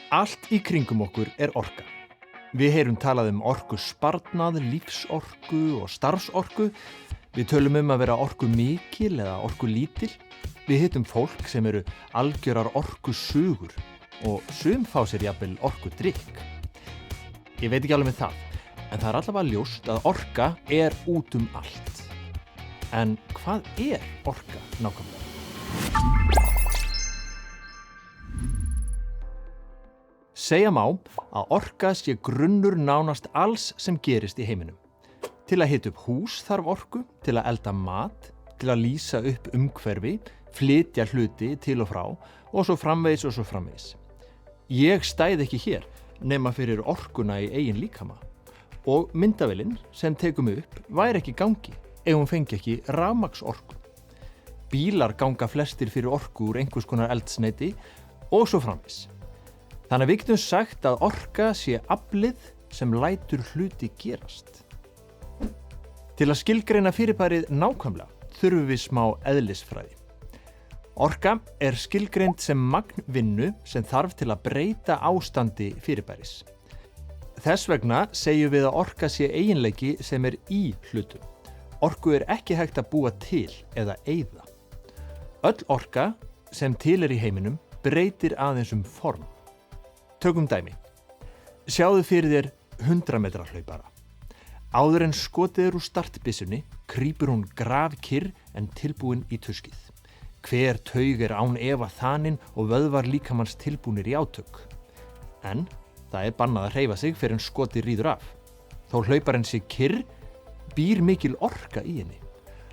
Allt í kringum okkur orka. Við heyrum talað orkusparnað, lífsorku og starfsorku. Við tölum að vera orkumikil eða orkulítil. Við hittum fólk sem eru algjörar orkusugur og sum fá sér jafnvel orkudrykk. Ég veit ekki alveg með það, en það allavega ljóst að orka út allt. En hvað orka nákvæmlega? Segja má að orka sé grunnur nánast alls sem gerist í heiminum. Til að hita upp hús þarf orku, til að elda mat, til að lýsa upp umhverfi, flytja hluti til og frá og svo framvegis og svo framvegis. Ég stæði ekki hér nema fyrir orkuna í eigin líkama og myndavélin sem tekur mig upp væri ekki í gangi ef hún fengi ekki rafmagnsorku. Bílar ganga flestir fyrir orku úr einhvers konar eldsneyti og svo framvegis. Þannig að við getum sagt að orka sé aflið sem lætur hluti gerast. Til að skilgreina fyrirbærið nákvæmlega þurfum við smá eðlisfræði. Orka skilgreind sem magn vinnu sem þarf til að breyta ástandi fyrirbæris. Þess vegna segjum við að orka sé eiginleiki sem í hlutum. Orku ekki hægt að búa til eða eyða. Öll orka sem til í heiminum breytir aðeins form. Tökum dæmi. Sjáðu fyrir þér 100 metra hlaupara. Áður en skotið úr startbyssunni krýpur hún grafkyrr en tilbúin í tuskið. Hver taug án efa þaninn og vöðvar líkamans tilbúnir í átök. En það bannað að hreyfa sig fyrr en skotið ríður af. Þó hlauparinn sé kyrr, býr mikil orka í henni.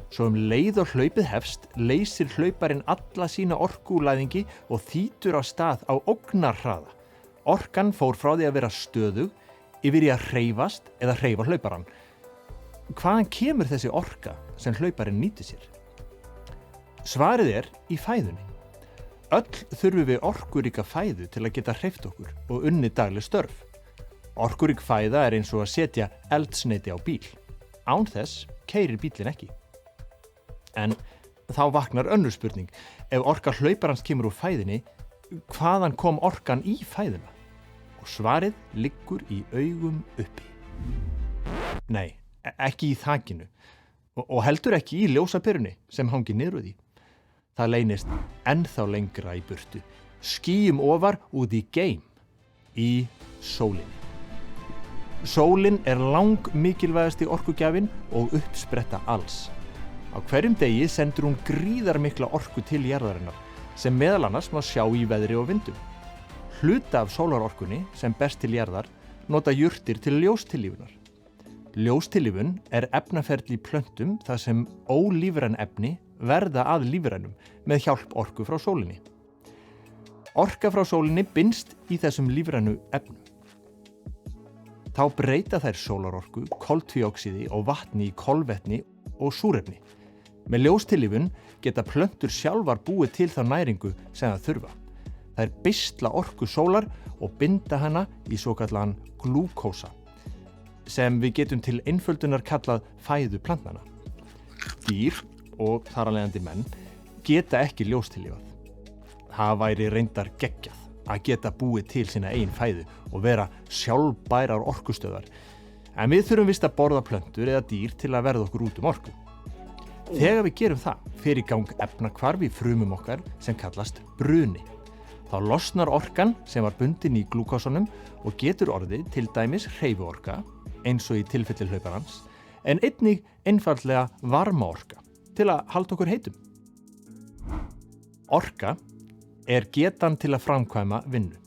Svo leið og hlaupið hefst, leysir hlauparinn alla sína orku úr læðingi og þýtur á stað á ógnarhraða. Orkan fór frá því að vera stöðug yfir í að hreyfast eða hreyfa hlauparann. Hvaðan kemur þessi orka sem hlauparinn nýtir sér? Svarið í fæðunni. Öll þurfum við orkuríka fæðu til að geta hreyft okkur og unnið dagleg störf. Orkurík fæða eins og að setja eldsneyti á bíl. Án þess keyrir bíllinn ekki. En þá vaknar önnur spurning. Ef orka hlauparans kemur úr fæðunni, hvaðan kom orkan í fæðuna? Og svarið liggur í augum uppi. Nei, ekki í þakinu og heldur ekki í ljósaperunni sem hangir niður úr því. Það leynist ennþá lengra í burtu, skýjum ofar út í geim, í sólinni. Sólin langmikilvægasti orkugjafinn og uppspretta alls. Á hverjum degi sendur hún gríðarmikla orku til jarðarinnar sem meðal annars má sjá í veðri og vindum. Hluta af sólarorkunni sem berst til jarðar nota jurtir til ljóstillífunar. Ljóstillífun efnaferli í plöntum þar sem ólífræn efni verða að lífrænum með hjálp orku frá sólinni. Orka frá sólinni binst í þessum lífrænu efnum. Þá breyta þær sólarorku, koltvíoxíði og vatni í kolvetni og súrefni. Með ljóstillífun geta plöntur sjálfar búið til þá næringu sem það þurfa. Þær beisla orku sólar og binda hana í svokallaðan glúkósa, sem við getum til einföldunar kallað fæðu plantnanna. Dýr og þar af leiðandi menn geta ekki ljóstillífað. Það væri reyndar geggjað að geta búið til sína eigin fæðu og vera sjálfbærar orkustöðvar. En við þurfum víst að borða plöntur eða dýr til að verða okkur út orku. Þegar við gerum það, fer í gang efnahvarf í frumum okkar sem kallast bruni. Þá losnar orkan sem var bundin í glúkósanum og getur orðið til dæmis hreyfiorka, eins og í tilfelli hlauparans, en einnig einfaldlega varmaorka til að halda okkur heitum. Orka getan til að framkvæma vinnu.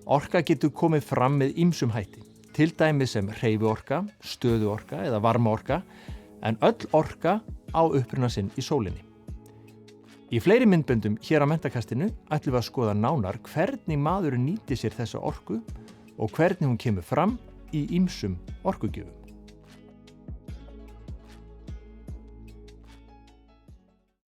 Orka getur komið fram með ýmsum hætti, til dæmis sem hreyfiorka, stöðuorka eða varmaorka, en öll orka á uppruna sinn í sólinni. Í fleiri myndböndum hér á Menntakastinu ætlum við að skoða nánar hvernig maðurinn nýtir sér þessa orku og hvernig hún kemur fram í ýmsum orkugjöfum.